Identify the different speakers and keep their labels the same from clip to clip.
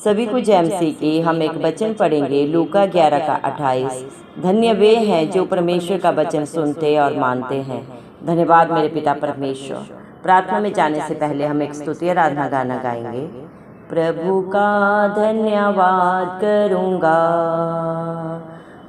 Speaker 1: सभी को जय मसीह की। हम एक वचन पढ़ेंगे लूका 11 का 28। धन्य वे हैं जो परमेश्वर का वचन सुनते और मानते हैं। धन्यवाद मेरे पिता परमेश्वर। प्रार्थना में जाने से पहले हम एक स्तुति आराधना गाना गाएंगे। प्रभु का धन्यवाद करूँगा,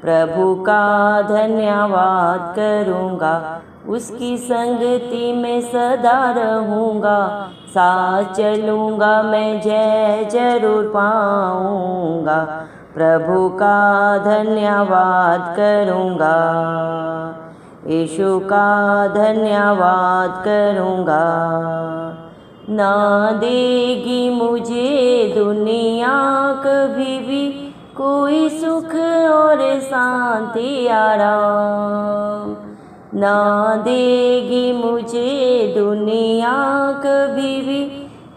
Speaker 1: प्रभु का धन्यवाद करूँगा, उसकी संगति में सदा रहूँगा, साथ चलूँगा मैं जय जरूर पाऊँगा। प्रभु का धन्यवाद करूँगा, यीशु का धन्यवाद करूँगा। ना देगी मुझे दुनिया कभी भी कोई सुख और शांति आराम, ना देगी मुझे दुनिया कभी भी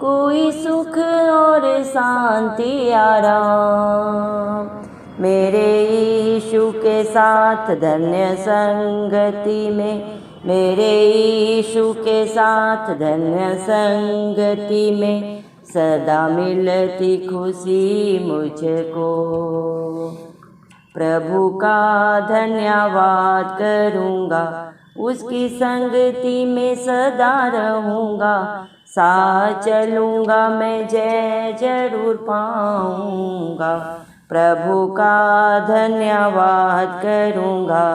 Speaker 1: कोई सुख और शांति आराम। मेरे यीशु के साथ धन्य संगति में, मेरे यीशु के साथ धन्य संगति में सदा मिलती खुशी मुझको। प्रभु का धन्यवाद करूँगा, उसकी संगति में सदा रहूँगा, साथ चलूँगा मैं जय जरूर पाऊँगा। प्रभु का धन्यवाद करूँगा।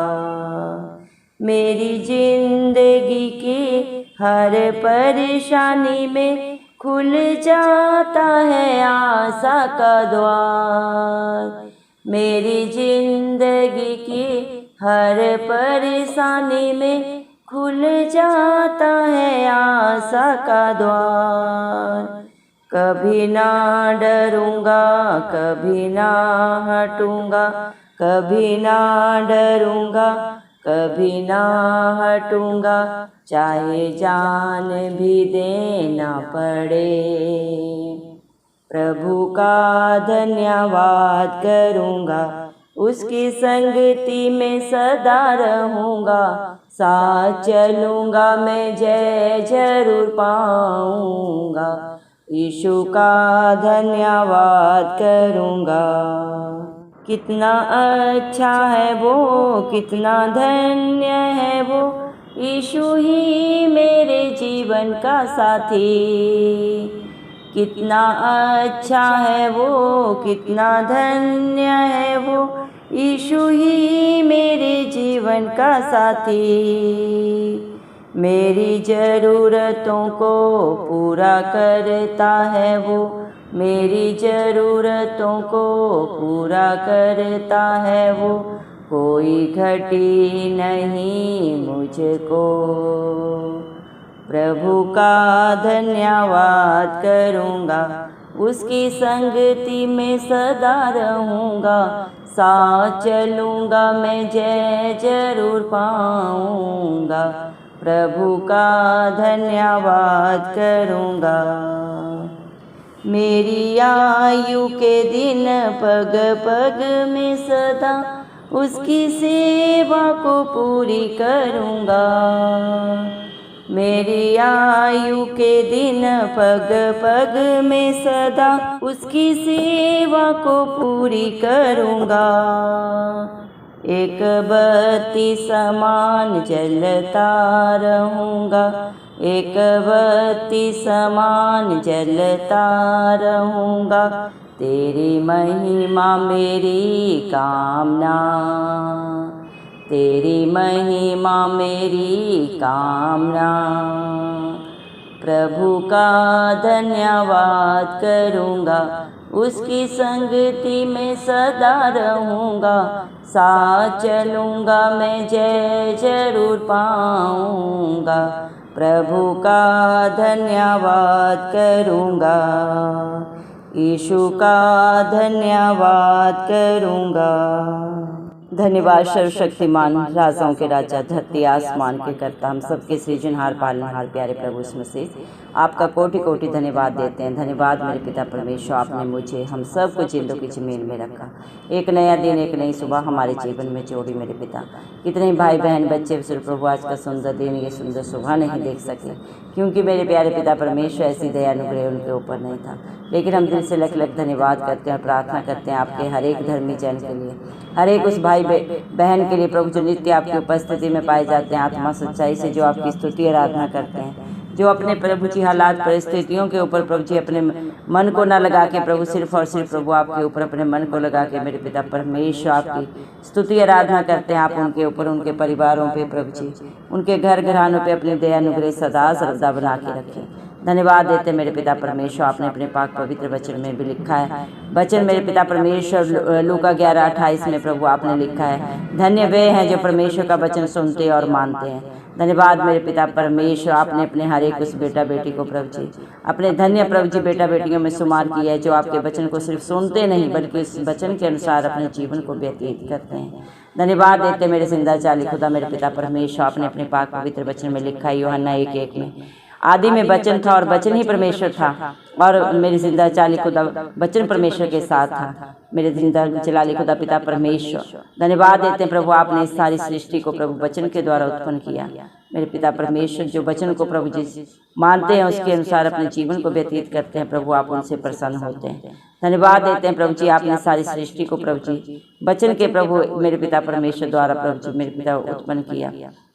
Speaker 1: मेरी जिंदगी के हर परेशानी में खुल जाता है आशा का द्वार। मेरी जिंदगी की हर परेशानी में खुल जाता है आशा का द्वार। कभी ना डरूँगा, कभी ना हटूँगा, कभी ना डरूँगा, कभी ना हटूँगा, चाहे जान भी देना पड़े। प्रभु का धन्यवाद करूँगा, उसकी संगति में सदा रहूँगा, साथ चलूँगा मैं जय जरूर पाऊँगा। यीशु का धन्यवाद करूँगा। कितना अच्छा है वो, कितना धन्य है वो, यीशु ही मेरे जीवन का साथी। कितना अच्छा है वो, कितना धन्य है वो, यीशु ही मेरे जीवन का साथी। मेरी ज़रूरतों को पूरा करता है वो, मेरी ज़रूरतों को पूरा करता है वो, कोई घटी नहीं मुझको। प्रभु का धन्यवाद करूँगा, उसकी संगति में सदा रहूँगा, साथ चलूँगा मैं जय जरूर पाऊँगा। प्रभु का धन्यवाद करूँगा। मेरी आयु के दिन पग पग में सदा उसकी सेवा को पूरी करूँगा। मेरी आयु के दिन पग पग में सदा उसकी सेवा को पूरी करूँगा। एक बत्ती समान जलता रहूँगा, एक बत्ती समान जलता रहूँगा, तेरी महिमा मेरी कामना, तेरी महिमा मेरी कामना। प्रभु का धन्यवाद करूँगा, उसकी संगति में सदा रहूँगा, साथ चलूँगा मैं जय जरूर पाऊँगा। प्रभु का धन्यवाद करूँगा, यीशु का धन्यवाद करूँगा। धन्यवाद सर्वशक्तिमान राजाओं के राजा, धरती आसमान के कर्ता, हम सबके सृजनहार पालनहार प्यारे प्रभु यीशु मसीह, आपका कोटि कोटि धन्यवाद देते हैं। धन्यवाद मेरे पिता परमेश्वर, आपने मुझे हम सब को जिंदों की जमीन में रखा। एक नया दिन, एक नई सुबह हमारे जीवन में जोड़ी मेरे पिता। कितने भाई बहन बच्चे सिर्फ प्रभु आज का सुंदर दिन, ये सुंदर सुबह नहीं देख सके, क्योंकि मेरे प्यारे पिता परमेश्वर ऐसी दया अनुग्रह उनके ऊपर नहीं था। लेकिन हम दिल से लख लख धन्यवाद करते हैं, प्रार्थना करते हैं आपके हर एक धर्मी जन के लिए, हर एक उस भाई बहन के लिए प्रभु जो नित्य आपकी उपस्थिति में पाए जाते हैं, आत्मा सच्चाई से जो आपकी स्तुति आराधना करते हैं, जो अपने प्रभु जी हालात परिस्थितियों के ऊपर प्रभु जी अपने मन को न लगा के प्रभु सिर्फ और सिर्फ प्रभु आपके ऊपर अपने मन को लगा के मेरे पिता परमेश्वर आपकी स्तुति आराधना करते हैं। आप उनके ऊपर, उनके परिवारों पे प्रभु जी, उनके घर घरानों पे अपनी दया अनुग्रह सदा सर्वदा बना के रखें। धन्यवाद देते मेरे पिता परमेश्वर, आपने अपने पाक पवित्र वचन में भी लिखा है, वचन मेरे पिता परमेश्वर लूका 11:28 में प्रभु आपने लिखा है, धन्य वे हैं जो परमेश्वर का वचन सुनते और मानते हैं। धन्यवाद मेरे पिता परमेश्वर, आपने अपने हर एक उस बेटा बेटी को प्रभु जी, अपने धन्य प्रभु जी बेटा बेटियों में शुमार किया है, जो आपके वचन को सिर्फ सुनते नहीं बल्कि उस वचन के अनुसार अपने जीवन को व्यतीत करते हैं। धन्यवाद देते मेरे जिंदा चाली खुदा मेरे पिता परमेश्वर, आपने अपने पाक पवित्र वचन में लिखा है यूहन्ना 1:1 में, आदि में वचन था और वचन ही परमेश्वर था, और मेरे जिंदा चाली खुदा वचन परमेश्वर के साथ था। मेरे जिंदा जलाली खुदा पिता परमेश्वर, धन्यवाद देते हैं प्रभु, आपने इस सारी सृष्टि को प्रभु वचन के द्वारा उत्पन्न किया। मेरे पिता परमेश्वर जो वचन को प्रभु जी मानते हैं, उसके अनुसार अपने जीवन को व्यतीत करते हैं, प्रभु आप उनसे प्रसन्न होते हैं। धन्यवाद देते हैं प्रभु जी, आपने सारी सृष्टि को प्रभु जी वचन के प्रभु मेरे पिता परमेश्वर द्वारा प्रभु जी मेरे पिता उत्पन्न किया।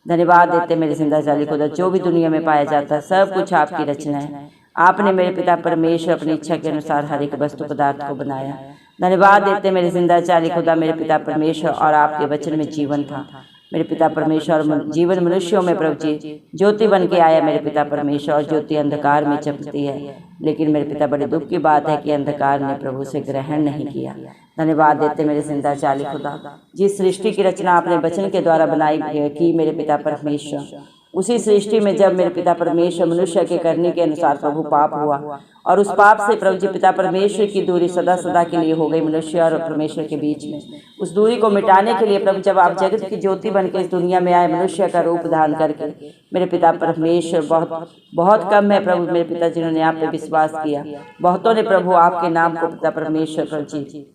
Speaker 1: धन्यवाद देते मेरे जिंदा जाली खुदा, जो भी दुनिया में पाया जाता है सब कुछ आपकी रचना है। आपने मेरे पिता परमेश्वर अपनी इच्छा के अनुसार हर एक वस्तु पदार्थ को बनाया। धन्यवाद देते मेरे जिंदा जाली खुदा मेरे पिता परमेश्वर, और आपके वचन में जीवन था मेरे पिता परमेश्वर, और जीवन मनुष्यों में प्रभु जी ज्योति बन के आया मेरे पिता परमेश्वर, और ज्योति अंधकार में चमकती है। लेकिन मेरे पिता बड़े दुख की बात है कि अंधकार ने प्रभु से ग्रहण नहीं किया। धन्यवाद देते मेरे जिंदा चाली खुदा, जिस सृष्टि की रचना आपने वचन के द्वारा बनाई की मेरे पिता परमेश्वर, उसी सृष्टि में जब मेरे पिता परमेश्वर मनुष्य के करने के अनुसार प्रभु पाप हुआ, और उस पाप से प्रभु जी पिता परमेश्वर की दूरी सदा सदा के लिए हो गई मनुष्य और परमेश्वर के बीच में। उस दूरी को मिटाने के लिए प्रभु जब आप जगत की ज्योति बन के इस दुनिया में आए, मनुष्य का रूप धारण करके, मेरे पिता परमेश्वर बहुत कम है प्रभु मेरे पिता जिन्होंने आप पे विश्वास किया, बहुतों ने प्रभु आपके नाम को पिता परमेश्वर प्रभु जी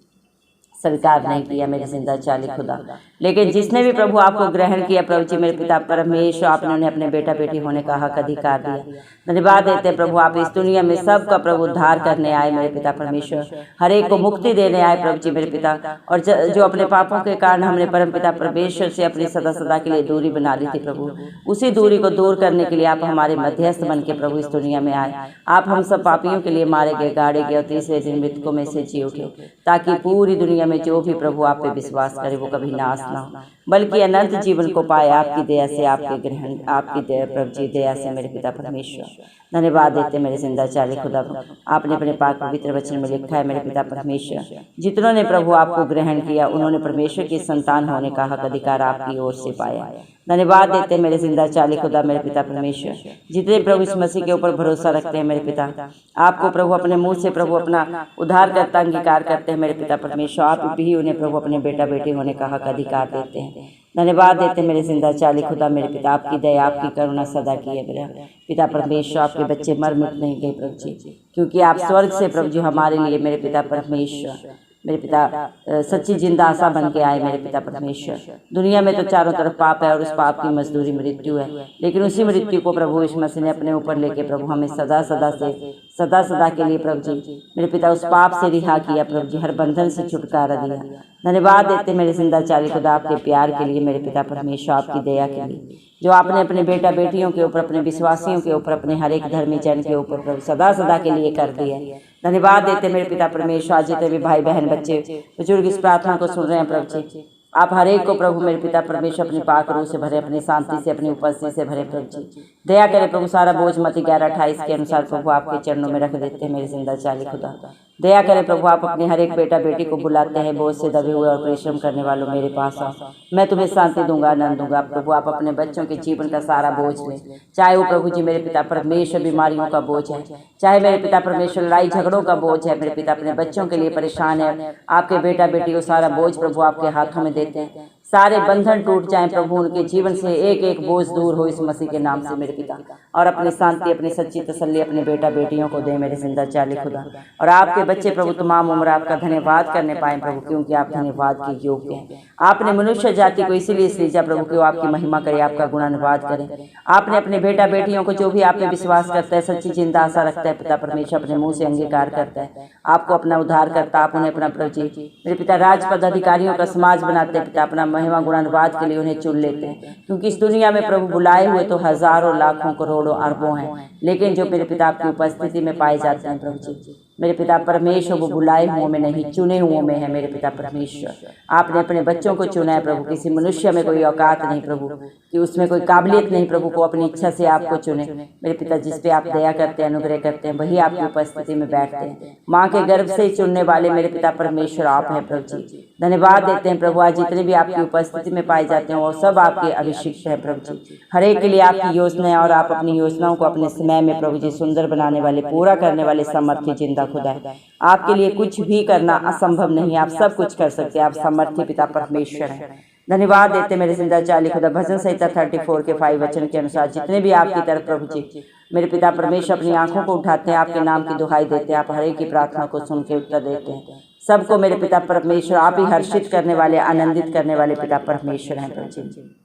Speaker 1: स्वीकार नहीं किया मेरे जिंदा चाली खुदा। लेकिन जिसने भी प्रभु आपको ग्रहण किया प्रभु जी मेरे पिता परमेश्वर, आपने उन्हें अपने बेटा बेटी होने का हक अधिकार दिया। धन्यवाद देते प्रभु, आप इस दुनिया में सबका प्रभु उद्धार करने आए मेरे पिता परमेश्वर, हर एक को मुक्ति देने आए प्रभु जी मेरे पिता, और जो अपने पापों के कारण हमने परम पिता परमेश्वर से अपनी सदा सदा के लिए दूरी बना ली थी प्रभु, उसी दूरी को दूर करने के लिए आप हमारे मध्यस्थ बन के प्रभु इस दुनिया में आए। आप हम सब पापियों के लिए मारे गए, गाड़े गए, और तीसरे दिन मृतकों में से जी उठे, ताकि पूरी दुनिया में जो भी प्रभु आप पे विश्वास करे वो कभी नाश ना हो बल्कि अनंत जीवन को पाए। आपकी दया से, आपके ग्रहण, आपकी दया प्रभु जी दया से मेरे पिता परमेश्वर। धन्यवाद देते मेरे जिंदा चाली खुदा, आपने अपने पाक पवित्र वचन में लिखा है मेरे पिता परमेश्वर, जितनों ने प्रभु आपको ग्रहण किया उन्होंने परमेश्वर की संतान होने का हक अधिकार आपकी ओर से पाया। धन्यवाद देते मेरे जिंदा चाली खुदा मेरे पिता परमेश्वर, जितने प्रभु इस मसीह के ऊपर भरोसा रखते हैं मेरे पिता, आपको प्रभु अपने मुंह से प्रभु अपना उद्धार करता अंगीकार करते हैं मेरे पिता परमेश्वर, आप भी उन्हें प्रभु अपने बेटा बेटी होने का हक अधिकार देते हैं। धन्यवाद देते मेरे जिंदा चाली खुदा मेरे पिता, आपकी दया आपकी करुणा सदा की है मेरे पिता परमेश्वर। आपके बच्चे मर मिट नहीं गए प्रभु जी, क्योंकि आप स्वर्ग से प्रभु जी हमारे लिए मेरे पिता परमेश्वर मेरे पिता सच्ची जिंदा आशा बन के आए मेरे पिता परमेश्वर। दुनिया में तो चारों तरफ पाप है और उस पाप की मजदूरी मृत्यु है, लेकिन उसी मृत्यु को प्रभु यीशु मसीह ने अपने ऊपर लेके प्रभु हमें सदा सदा के लिए प्रभु जी मेरे पिता उस पाप से रिहा किया प्रभु जी, हर बंधन से छुटकारा दिया। धन्यवाद देते मेरे जिंदा चाली खुदा, आपके प्यार के लिए मेरे पिता परमेश्वर, आपकी दया के लिए जो आपने अपने बेटा बेटियों के ऊपर, अपने विश्वासियों के ऊपर, अपने हर एक धर्मी जन के ऊपर प्रभु सदा के लिए कर दिया। धन्यवाद देते मेरे पिता परमेश्वर, आज जितने भी भाई बहन बच्चे बुजुर्ग इस प्रार्थना को सुन रहे हैं प्रभु जी, आप हर एक को प्रभु मेरे पिता परमेश्वर अपनी पाक रूह से भरे, अपनी शांति से, अपनी उपस्थिति से भरे प्रभु जी। दया करें प्रभु, सारा बोझ मत्ती 11:28 के अनुसार प्रभु आपके चरणों में रख देते हैं मेरे जिंदा चाली खुदा। दया करें प्रभु, आप अपने हर एक बेटा बेटी को बुलाते हैं, बोझ से दबे हुए और परिश्रम करने वालों मेरे पास आओ, मैं तुम्हें शांति दूंगा, आनंद दूंगा। प्रभु आप अपने बच्चों के जीवन का सारा बोझ लें, चाहे वो प्रभु जी मेरे पिता परमेश्वर बीमारियों का बोझ है, चाहे मेरे पिता परमेश्वर लड़ाई झगड़ों का बोझ है, मेरे पिता अपने बच्चों के लिए परेशान है, आपके बेटा बेटी को सारा बोझ प्रभु आपके हाथों में देते हैं। सारे बंधन टूट जाएं प्रभु, उनके जीवन से एक एक बोझ दूर हो इस मसीह के नाम से मेरे पिता। और अपनी शांति, अपनी सच्ची तसल्ली अपने बेटा बेटियों को दे मेरे जिंदा चाली खुदा। और आपके बच्चे प्रभु तमाम उम्र आपका धन्यवाद करने पाए प्रभु, क्योंकि आप धन्यवाद के योग्य हैं। आपने मनुष्य जाति को इसीलिए सृजा प्रभु कि वो आपकी महिमा करे, आपका गुणानुवाद करे। आपने अपने बेटा बेटियों को, जो भी आप पे विश्वास करता है, सच्ची जिंदा आशा रखता है पिता परमेश्वर, अपने मुंह से अंगीकार करता है, आपको अपना उद्धार करता, आप उन्हें अपना प्रभु जी मेरे पिता राजपद अधिकारियों का समाज बनाते हैं पिता, अपना महिमा गुणानुवाद के लिए उन्हें चुन लेते हैं। क्योंकि इस दुनिया में प्रभु बुलाए हुए तो हजारों लाखों करोड़ों अरबों हैं, लेकिन जो मेरे पिता आपकी उपस्थिति में पाए जाते हैं प्रभु जी मेरे पिता परमेश्वर, वो बुलाए हुओं में नहीं चुने हुओं में है मेरे पिता परमेश्वर। आपने अपने बच्चों को चुना है प्रभु, किसी मनुष्य में कोई औकात नहीं प्रभु, कि उसमें कोई काबिलियत नहीं प्रभु को अपनी इच्छा से आपको चुने मेरे पिता। जिस पे आप दया करते हैं, अनुग्रह करते हैं, वही आपकी उपस्थिति में बैठते हैं। माँ के गर्भ से ही चुनने वाले मेरे पिता परमेश्वर आप हैं प्रभु जी। धन्यवाद देते हैं प्रभु, आज जितने भी आपकी उपस्थिति में पाए जाते हैं वो सब आपके अभिषिक्त हैं प्रभु जी। हर एक के लिए आपकी योजनाएं, और आप अपनी योजनाओं को अपने समय में प्रभु जी सुंदर बनाने वाले, पूरा करने वाले सामर्थ्य जिंदा खुदा है। आपके लिए कुछ भी करना असंभव नहीं, आप सब कुछ कर सकते हैं, आप सामर्थ्य पिता परमेश्वर हैं। धन्यवाद देते मेरे जिंदा चाली खुदा। भजन संहिता 34 के 5 वचन के अनुसार जितने भी आपकी तरफ प्रभु जी मेरे पिता परमेश्वर अपनी आंखों को उठाते हैं, आपके नाम की दुहाई देते हैं, आप हर एक की प्रार्थना को सुन के उत्तर देते हैं। सबको मेरे पिता परमेश्वर आप ही हर्षित करने वाले, आनंदित करने वाले पिता परमेश्वर हैं प्रभु जी।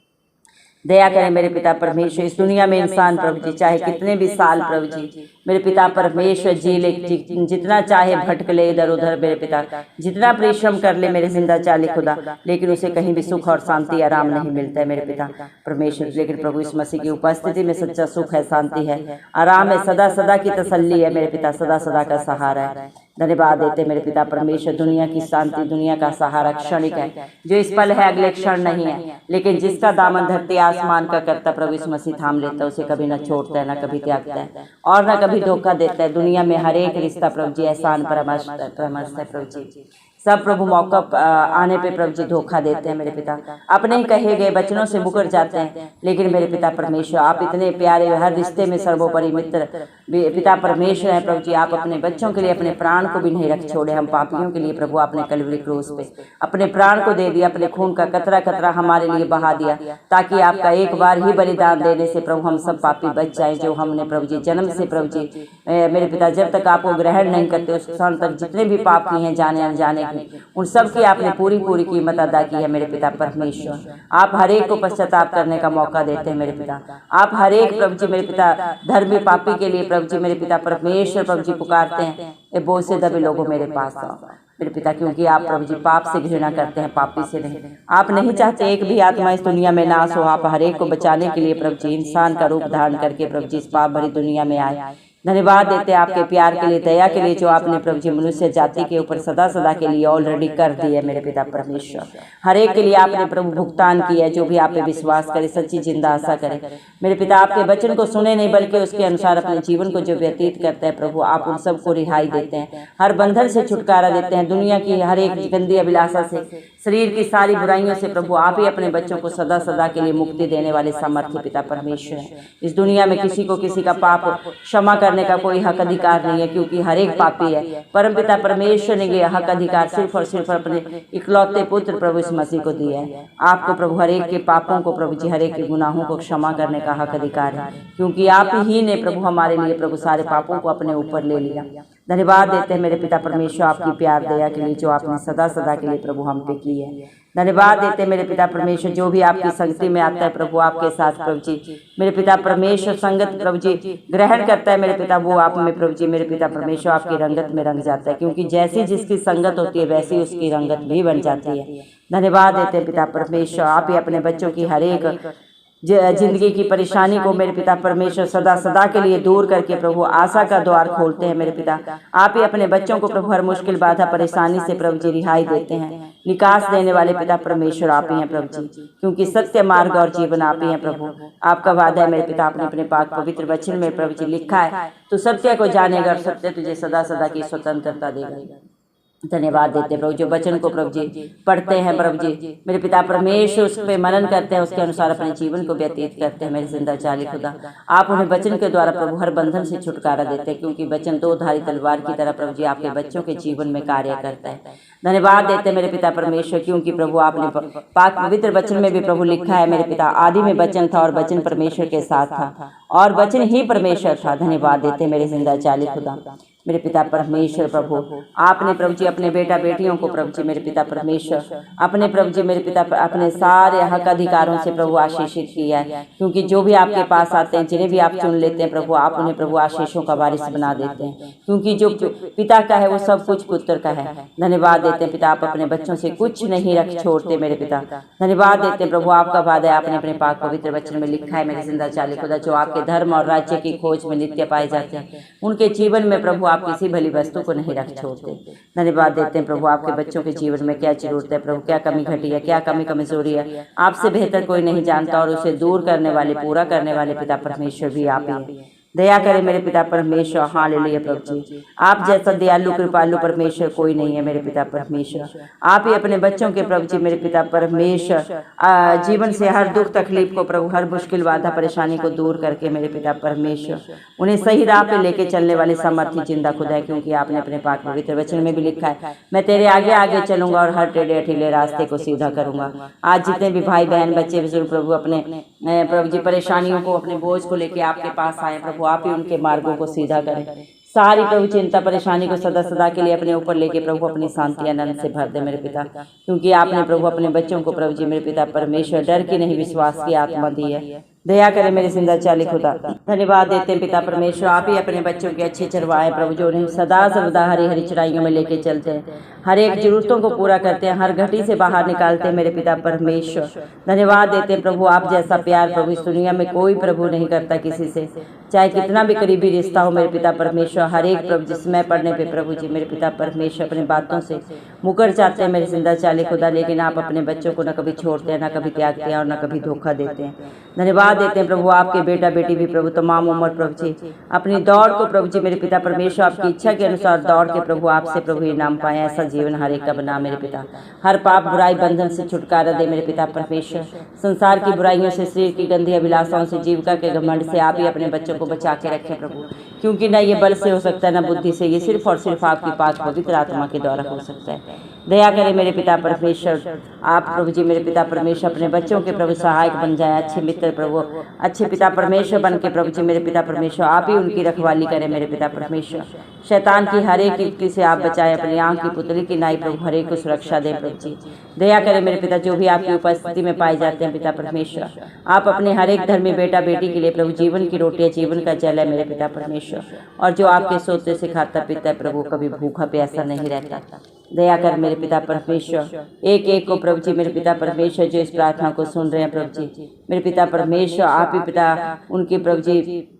Speaker 1: दया करें मेरे पिता परमेश्वर, इस दुनिया में इंसान प्रभु जी चाहे कितने भी साल प्रभु जी मेरे पिता परमेश्वर जी ले, जितना चाहे भटक ले इधर उधर मेरे पिता, जितना परिश्रम कर ले मेरे जिंदा चाली खुदा, लेकिन उसे कहीं भी सुख और शांति आराम नहीं मिलता है मेरे पिता परमेश्वर। लेकिन प्रभु इस मसीह की उपस्थिति में सच्चा सुख है, शांति है, आराम है, सदा सदा की तसल्ली है मेरे पिता, सदा सदा का सहारा है। धन्यवाद देते मेरे पिता परमेश्वर। दुनिया की शांति, दुनिया का सहारा क्षणिक है, जो इस पल है अगले क्षण नहीं है, लेकिन जिसका दामन धरती आसमान का करता प्रभु इस मसीह थाम लेता है, उसे कभी न छोड़ता है, न कभी त्यागता है और न कभी धोखा देता है। दुनिया में हर एक रिश्ता प्रभु जी एहसान परामर्श है प्रभु जी। सब प्रभु मौका आने पे प्रभु जी धोखा देते हैं मेरे पिता, अपने ही कहे गए वचनों से मुकर जाते हैं। लेकिन मेरे पिता परमेश्वर आप इतने प्यारे, हर रिश्ते में सर्वोपरि मित्र पिता परमेश्वर है प्रभु जी। आप अपने बच्चों के लिए अपने प्राण को भी नहीं रख छोड़े, हम पापियों के लिए प्रभु आपने कलवरी क्रूस पे अपने प्राण को दे दिया, अपने खून का कतरा कतरा हमारे लिए बहा दिया, ताकि आपका एक बार ही बलिदान देने से प्रभु हम सब पापी बच जाएं, जो हमने प्रभु जी जन्म से प्रभु जी मेरे पिता जब तक आपको ग्रहण नहीं करते उस क्षण तक जितने भी पाप किए हैं जाने अनजाने उन सब की आपने पूरी कीमत अदा की है मेरे पिता परमेश्वर। आप हर एक को पश्चाताप करने का मौका देते हैं मेरे पिता। आप हर एक प्रभु जी मेरे पिता धर्मी पापी के लिए प्रभु जी मेरे पिता परमेश्वर प्रभु जी पुकारते हैं, ये बोझ से दबे लोगों मेरे पास आओ मेरे पिता, क्योंकि आप प्रभु जी पाप से घृणा करते हैं, पापी से नहीं। आप नहीं चाहते एक भी आत्मा इस दुनिया में नाश हो। आप हर एक को बचाने के लिए प्रभु जी इंसान का रूप धारण करके प्रभु जी इस पाप भरी दुनिया में आए। धन्यवाद देते हैं आपके प्यार के लिए, दया के लिए, जो आपने प्रभु जी मनुष्य जाति के ऊपर सदा सदा के लिए ऑलरेडी कर दी है मेरे पिता परमेश्वर। हर एक के लिए आपने प्रभु भुगतान किया है, जो भी आप पे विश्वास करे, सच्ची जिंदा आशा करे मेरे पिता। आपके वचन को सुने नहीं बल्कि उसके अनुसार अपने जीवन को जो व्यतीत करता है प्रभु, आप उन सबको रिहाई देते हैं, हर बंधन से छुटकारा देते हैं, दुनिया की हर एक गंदी अभिलाषा से, शरीर की सारी बुराइयों से प्रभु आप ही अपने बच्चों को सदा सदा के लिए मुक्ति देने वाले सामर्थ्य पिता परमेश्वर है। इस दुनिया में किसी को किसी का पाप क्षमा करने का कोई हक अधिकार नहीं है, क्योंकि हर एक पापी है। परम पिता परमेश्वर ने ये हक अधिकार सिर्फ और सिर्फ अपने इकलौते पुत्र प्रभु इस मसीह को दिया है। आपको प्रभु हर एक के पापों को प्रभु जी हर एक के गुनाहों को क्षमा करने का हक अधिकार है, क्योंकि आप ही ने प्रभु हमारे लिए प्रभु सारे पापों को अपने ऊपर ले लिया। धन्यवाद देते हैं मेरे पिता परमेश्वर आपकी प्यार दया के लिए, जो आपने सदा सदा के लिए प्रभु हम पे की है। धन्यवाद देते हैं मेरे पिता परमेश्वर, जो भी आपकी संगति में आता है प्रभु आपके साथ प्रभु जी मेरे पिता परमेश्वर संगत प्रभु जी ग्रहण करता है मेरे पिता, वो आप में प्रभु जी मेरे पिता परमेश्वर आपकी रंगत में रंग जाता है, क्योंकि जैसी जिसकी संगत होती है वैसी उसकी रंगत भी बन जाती है। धन्यवाद देते हैं पिता परमेश्वर, आप ही अपने बच्चों की हर एक जिंदगी की परेशानी को मेरे पिता परमेश्वर सदा सदा के लिए दूर करके प्रभु आशा का द्वार खोलते हैं मेरे पिता। आप ही अपने बच्चों को प्रभु हर मुश्किल बाधा परेशानी से प्रभु जी रिहाई देते हैं, निकास देने वाले पिता परमेश्वर आप ही हैं प्रभु जी, क्योंकि सत्य मार्ग और जीवन आप ही हैं प्रभु। आपका वादा है मेरे पिता, आपने अपने पाक पवित्र वचन में प्रभु जी लिखा है, तो सत्य को जानेगा और सत्य तुझे सदा सदा की स्वतंत्रता देगा। धन्यवाद देते हैं प्रभु, जो वचन को प्रभु जी पढ़ते हैं प्रभु जी मेरे पिता परमेश्वर, उस पर मनन करते हैं, उसके अनुसार अपने जीवन को व्यतीत करते हैं मेरे जिंदा जाली खुदा। आप उन्हें वचन के द्वारा प्रभु हर बंधन से छुटकारा देते हैं, क्योंकि वचन दो धारी तलवार की तरह प्रभु जी आपके बच्चों के जीवन में कार्य करता है। धन्यवाद देते हैं मेरे पिता परमेश्वर, क्योंकि प्रभु आपने पाक पवित्र वचन में भी प्रभु लिखा है मेरे पिता, आदि में वचन था और वचन परमेश्वर के साथ था और वचन ही परमेश्वर था। धन्यवाद देते मेरे जिंदा जाली खुदा मेरे पिता परमेश्वर। प्रभु आपने प्रभु जी अपने बेटा बेटियों को प्रभु जी मेरे पिता परमेश्वर अपने प्रभु जी मेरे पिता अपने सारे हक अधिकारों से प्रभु आशीषित किया है, क्योंकि जो भी आपके पास आते हैं, जिन्हें भी आप चुन लेते हैं प्रभु, आप उन्हें प्रभु आशीषों का वारिस बना देते हैं, क्योंकि जो पिता का है वो सब कुछ पुत्र का है। धन्यवाद देते हैं पिता, आप अपने बच्चों से कुछ नहीं रख छोड़ते मेरे पिता। धन्यवाद देते हैं प्रभु, आपका वादा है, आपने अपने पाक पवित्र वचन में लिखा है मेरे जिंदा जाली खुदा, जो आपके धर्म और राज्य की खोज में नित्य पाए जाते हैं, उनके जीवन में प्रभु आप किसी भली वस्तु को नहीं रख छोड़ते। धन्यवाद देते हैं प्रभु, आपके बच्चों के जीवन में क्या जरूरत है प्रभु, क्या कमी घटी है, क्या कमी कमजोरी है, आपसे बेहतर कोई नहीं जानता, और उसे दूर करने वाले, पूरा करने वाले पिता परमेश्वर भी आप ही हैं। दया करें मेरे पिता परमेश्वर। हालेलुया प्रभु जी, आप जैसा दयालु कृपालु परमेश्वर कोई नहीं है मेरे पिता परमेश्वर। आप ही अपने बच्चों के प्रभु जी मेरे पिता परमेश्वर जीवन से हर दुख तकलीफ को प्रभु, हर मुश्किल बाधा परेशानी को दूर करके मेरे पिता परमेश्वर उन्हें सही राह पे लेके चलने वाले सामर्थ्य जिंदा खुदा है, क्योंकि आपने अपने पाक पवित्र वचन में भी लिखा है, मैं तेरे आगे आगे चलूंगा और हर टेढ़े अठीले रास्ते को सीधा करूंगा। आज जितने भी भाई बहन बच्चे बुजुर्ग प्रभु अपने प्रभु जी परेशानियों को, अपने बोझ को लेके आपके पास आए प्रभु, आप ही उनके मार्गों को सीधा करें। सारी प्रभु चिंता परेशानी को सदा सदा के लिए अपने ऊपर लेके प्रभु अपनी शांति आनंद से भर दे मेरे पिता, क्योंकि आपने प्रभु अपने बच्चों को प्रभु जी मेरे पिता परमेश्वर डर की नहीं विश्वास की आत्मा दी है। दया करें मेरे जिंदा चाली खुदा। धन्यवाद देते हैं पिता परमेश्वर, आप ही अपने बच्चों के अच्छे चरवाहे प्रभु, जो उन्हें सदा सर्वदा हरी हरी चराइयों में लेके चलते हैं, हर एक जरूरतों को पूरा करते हैं, हर घटी से बाहर निकालते हैं मेरे पिता परमेश्वर। धन्यवाद देते हैं प्रभु, आप जैसा प्यार प्रभु इस दुनिया में कोई प्रभु नहीं करता किसी से, चाहे कितना भी करीबी रिश्ता हो मेरे पिता परमेश्वर। हर एक प्रभु जिसमें पढ़ने पे प्रभु जी मेरे पिता परमेश्वर अपने बातों से मुकर जाते हैं मेरे जिंदा चाली खुदा, लेकिन आप अपने बच्चों को न कभी छोड़ते हैं, न कभी त्यागते हैं और न कभी धोखा देते हैं। धन्यवाद देते हैं प्रभु, आपके बेटा बेटी भी प्रभु तमाम उम्र प्रभु जी अपनी दौड़ को प्रभु जी मेरे पिता परमेश्वर आपकी इच्छा के अनुसार दौड़ के प्रभु आपसे प्रभु इनाम पाए, ऐसा जीवन हर एक का बना मेरे पिता। हर पाप बुराई बंधन से छुटकारा दे मेरे पिता परमेश्वर। संसार की बुराइयों से, शरीर की गंदी अभिलाषाओं से, जीविका के घमंड से आप ही अपने बच्चों को बचा के रखें प्रभु, क्योंकि न ये बल से हो सकता है न बुद्धि से, ये सिर्फ और सिर्फ आपकी पाक पवित्र आत्मा के द्वारा हो सकता है। दया करें मेरे पिता परमेश्वर, आप प्रभु जी मेरे पिता परमेश्वर अपने बच्चों के प्रभु सहायक बन जाए, अच्छे मित्र प्रभु, अच्छे पिता परमेश्वर बन के प्रभु जी मेरे पिता परमेश्वर आप ही उनकी रखवाली करें मेरे पिता परमेश्वर। शैतान की हर एक युक्ति से आप बचाएं, अपनी आंख की पुतली की नाई प्रभु हर एक को सुरक्षा दें प्रभु जी। दया करें मेरे पिता, जो भी आपकी उपस्थिति में पाए जाते हैं पिता परमेश्वर, आप अपने हर एक धर्मी बेटा बेटी के लिए प्रभु जीवन की रोटी, जीवन का जल है मेरे पिता परमेश्वर, और जो आपके सोते से खाता पीता है प्रभु कभी भूखा प्यासा नहीं रहता। दया कर मेरे पिता परमेश्वर, एक एक को प्रभु जी मेरे पिता परमेश्वर जो इस प्रार्थना को सुन रहे हैं प्रभु जी मेरे पिता परमेश्वर, आप ही पिता उनकी प्रभु जी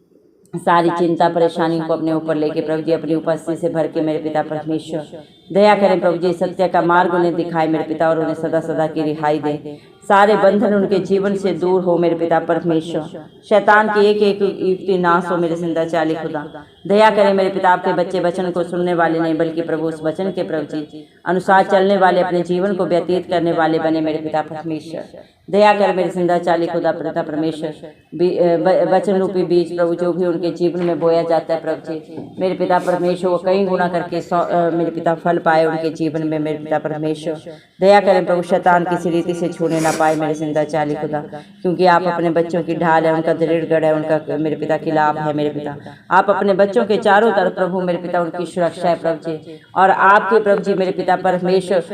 Speaker 1: सारी चिंता परेशानी को अपने ऊपर लेके प्रभु जी अपनी उपस्थिति से भर के मेरे पिता परमेश्वर दया करें प्रभु जी, सत्य का मार्ग उन्हें दिखाए मेरे पिता, और उन्हें सदा सदा की रिहाई दे। सारे बंधन उनके जीवन से दूर हो मेरे पिता परमेश्वर। शैतान की एक एक युक्ति नाश हो मेरे जिंदा चाली खुदा। दया करें मेरे पिता, आपके बच्चे वचन को सुनने वाले नहीं बल्कि प्रभु उस वचन के प्रभु जी अनुसार चलने वाले, अपने जीवन को व्यतीत करने वाले बने मेरे पिता परमेश्वर। दया कर मेरे जिंदा चाली खुदा पिता परमेश्वर। वचन रूपी बीज प्रभु जो भी उनके जीवन में बोया जाता है प्रभु जी मेरे पिता परमेश्वर, वो कई गुना करके मेरे पिता फल पाए उनके जीवन में मेरे पिता परमेश्वर। दया करें प्रभु, शैतान किसी रीति से छूने ना पाए मेरे जिंदा चाली खुदा, क्योंकि आप अपने बच्चों की ढाल है, उनका दृढ़ गढ़ है, उनका मेरे पिता की लाभ है मेरे पिता। आप अपने बच्चों के चारों तरफ प्रभु मेरे पिता उनकी सुरक्षा है प्रभु जी, और आपके प्रभु जी मेरे पिता परमेश्वर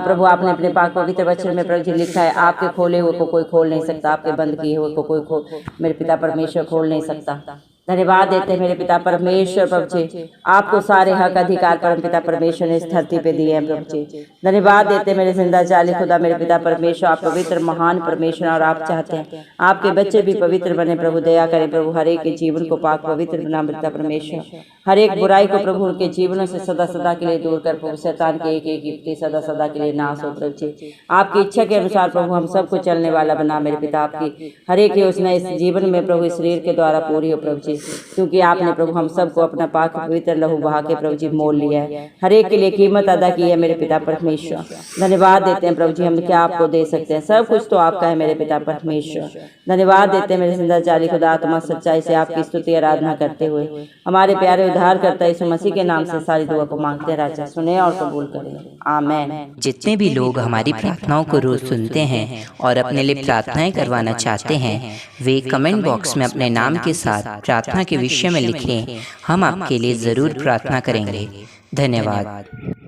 Speaker 1: प्रभु आपने अपने पाक पवित्र वचन में प्रभु जी लिखा है, आपके खोले हुए को कोई खोल नहीं सकता, आपके बंद किए हुए को कोई मेरे पिता परमेश्वर खोल नहीं सकता। धन्यवाद देते मेरे पिता परमेश्वर प्रभु जी, आपको सारे हक अधिकार परम पिता परमेश्वर ने इस धरती पे दिए हैं प्रभु जी। धन्यवाद देते मेरे जिंदा चाली खुदा मेरे पिता परमेश्वर, आप पवित्र महान परमेश्वर, और आप चाहते हैं आपके बच्चे भी पवित्र बने प्रभु। दया करें प्रभु, हर एक के जीवन को पाक पवित्र बना पिता परमेश्वर। हर एक बुराई को प्रभु उनके जीवनों से सदा सदा के लिए दूर कर प्रभु, शैतान के एक एक युक्ति सदा सदा के लिए नाश हो प्रभु जी। आपकी इच्छा के अनुसार प्रभु हम सबको चलने वाला बना मेरे पिता। आपकी हर एक योजना इस जीवन में प्रभु इस शरीर के द्वारा पूरी हो प्रभु जी। जी, क्योंकि आपने प्रभु हम सबको अपना पाक पवित्र लहू बहा के प्रभु जी मोल लिया है, हर एक के लिए कीमत अदा की है मेरे पिता परमेश्वर। धन्यवाद देते हैं प्रभु जी, हम क्या आपको दे सकते हैं, सब कुछ तो आपका है मेरे पिता परमेश्वर। धन्यवाद देते हैं मेरे जिंदाचारी खुदा, आत्मा सच्चाई से आपकी स्तुति आराधना करते हुए हमारे प्यारे उद्धारकर्ता यीशु मसीह के नाम से सारी दुआ को मांगते हैं। राजा सुने और कबूल करें, आमीन।
Speaker 2: जितने भी लोग हमारी प्रार्थनाओं को रोज सुनते हैं और अपने लिए प्रार्थनाएं करवाना चाहते हैं, वे कमेंट बॉक्स में अपने नाम के साथ प्रार्थना के विषय में लिखें। हम आपके लिए जरूर प्रार्थना करेंगे। धन्यवाद।